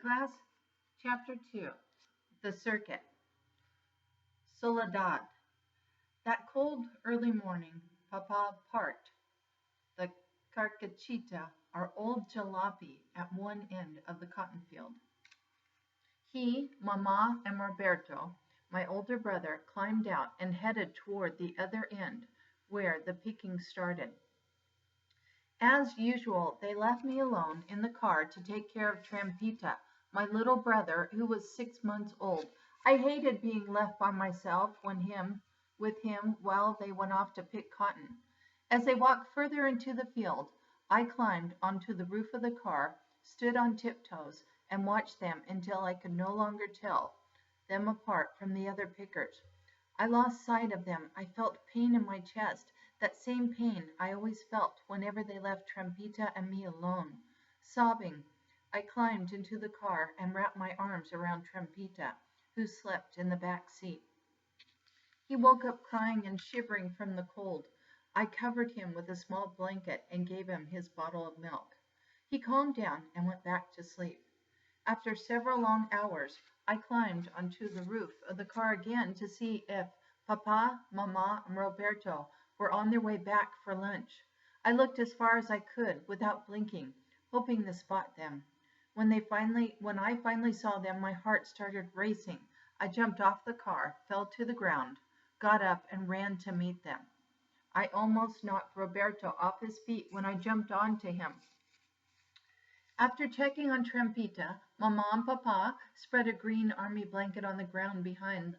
class? Chapter 2. The Circuit. Soledad. That cold early morning, Papa parked the carcachita, our old jalopy, at one end of the cotton field. He, Mama, and Roberto, my older brother, climbed out and headed toward the other end, where the picking started. As usual, they left me alone in the car to take care of Trampita, my little brother, who was 6 months old. I hated being left by myself with him while they went off to pick cotton. As they walked further into the field, I climbed onto the roof of the car, stood on tiptoes, and watched them until I could no longer tell them apart from the other pickers. I lost sight of them. I felt pain in my chest, that same pain I always felt whenever they left Trampita and me alone. Sobbing, I climbed into the car and wrapped my arms around Trampita, who slept in the back seat. He woke up crying and shivering from the cold. I covered him with a small blanket and gave him his bottle of milk. He calmed down and went back to sleep. After several long hours, I climbed onto the roof of the car again to see if Papa, Mama, and Roberto were on their way back for lunch. I looked as far as I could without blinking, hoping to spot them. When I finally saw them, my heart started racing. I jumped off the car, fell to the ground, got up, and ran to meet them. I almost knocked Roberto off his feet when I jumped onto him. After checking on Trampita, Mama and Papa spread a green army blanket on the ground behind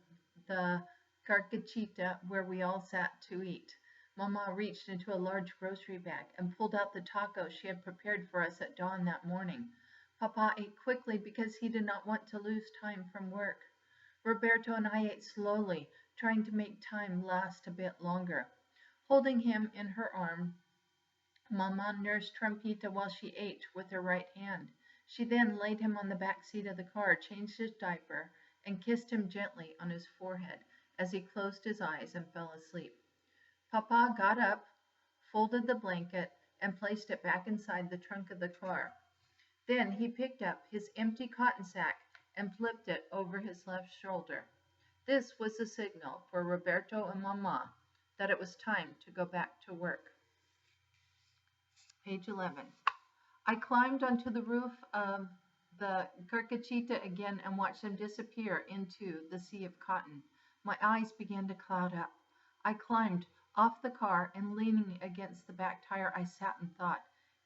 the carcachita where we all sat to eat. Mama reached into a large grocery bag and pulled out the tacos she had prepared for us at dawn that morning. Papa ate quickly because he did not want to lose time from work. Roberto and I ate slowly, trying to make time last a bit longer. Holding him in her arm, Mama nursed Trampita while she ate with her right hand. She then laid him on the back seat of the car, changed his diaper, and kissed him gently on his forehead as he closed his eyes and fell asleep. Papa got up, folded the blanket, and placed it back inside the trunk of the car. Then he picked up his empty cotton sack and flipped it over his left shoulder. This was the signal for Roberto and Mama that it was time to go back to work. Page 11. I climbed onto the roof of the carcachita again and watched them disappear into the sea of cotton. My eyes began to cloud up. I climbed off the car and leaning against the back tire, I sat and thought,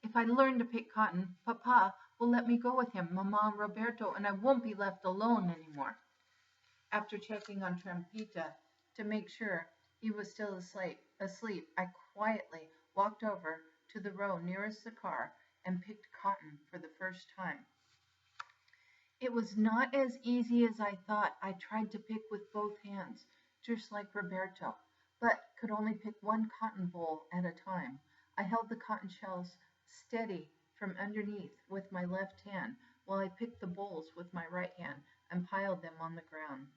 if I learn to pick cotton, Papa will let me go with him, Mama and Roberto, and I won't be left alone anymore. After checking on Trampita to make sure he was still asleep, I quietly walked over to the row nearest the car and picked cotton for the first time. It was not as easy as I thought. I tried to pick with both hands, just like Roberto, but could only pick one cotton boll at a time. I held the cotton shells steady from underneath with my left hand while I picked the bolls with my right hand and piled them on the ground.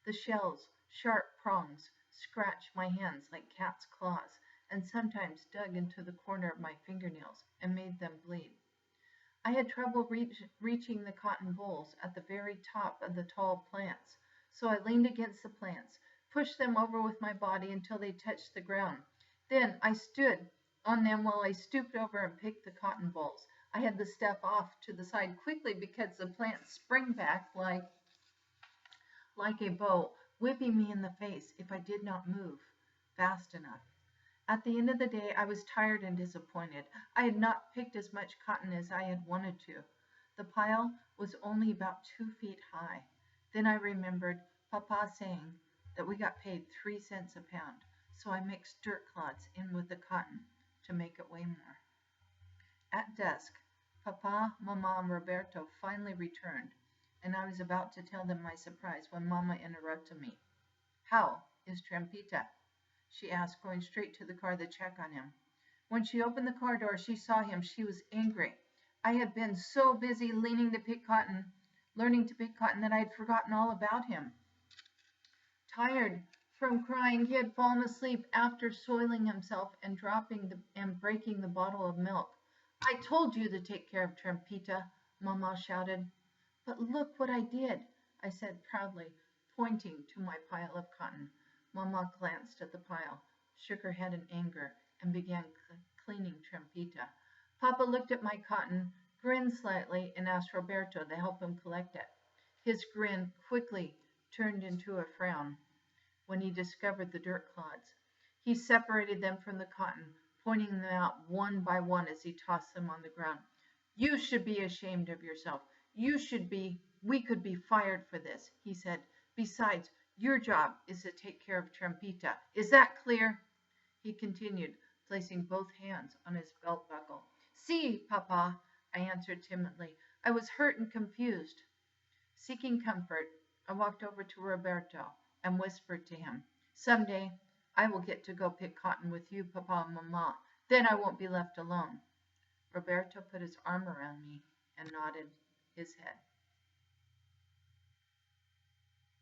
The shells, sharp prongs, scratched my hands like cat's claws and sometimes dug into the corner of my fingernails and made them bleed. I had trouble reaching the cotton bolls at the very top of the tall plants, so I leaned against the plants, pushed them over with my body until they touched the ground. Then I stood on them while I stooped over and picked the cotton bolls. I had to step off to the side quickly because the plants spring back like a bow, whipping me in the face if I did not move fast enough. At the end of the day, I was tired and disappointed. I had not picked as much cotton as I had wanted to. The pile was only about 2 feet high. Then I remembered Papa saying that we got paid 3 cents a pound, so I mixed dirt clods in with the cotton to make it weigh more. At dusk, Papa, Mama, and Roberto finally returned, and I was about to tell them my surprise when Mama interrupted me. "How is Trampita?" she asked, going straight to the car to check on him. When she opened the car door, she saw him. She was angry. I had been so busy learning to pick cotton, that I had forgotten all about him. Tired from crying, he had fallen asleep after soiling himself and breaking the bottle of milk. "I told you to take care of Trampita," Mama shouted. But look what I did, I said proudly, pointing to my pile of cotton. Mamma glanced at the pile, shook her head in anger, and began cleaning Trampita. Papa looked at my cotton, grinned slightly, and asked Roberto to help him collect it. His grin quickly turned into a frown when he discovered the dirt clods. He separated them from the cotton, pointing them out one by one as he tossed them on the ground. You should be ashamed of yourself. We could be fired for this, he said. Besides, your job is to take care of Trampita. Is that clear? He continued, placing both hands on his belt buckle. Si, Papa, I answered timidly. I was hurt and confused. Seeking comfort, I walked over to Roberto and whispered to him, Someday I will get to go pick cotton with you, Papa and Mamma. Then I won't be left alone. Roberto put his arm around me and nodded his head.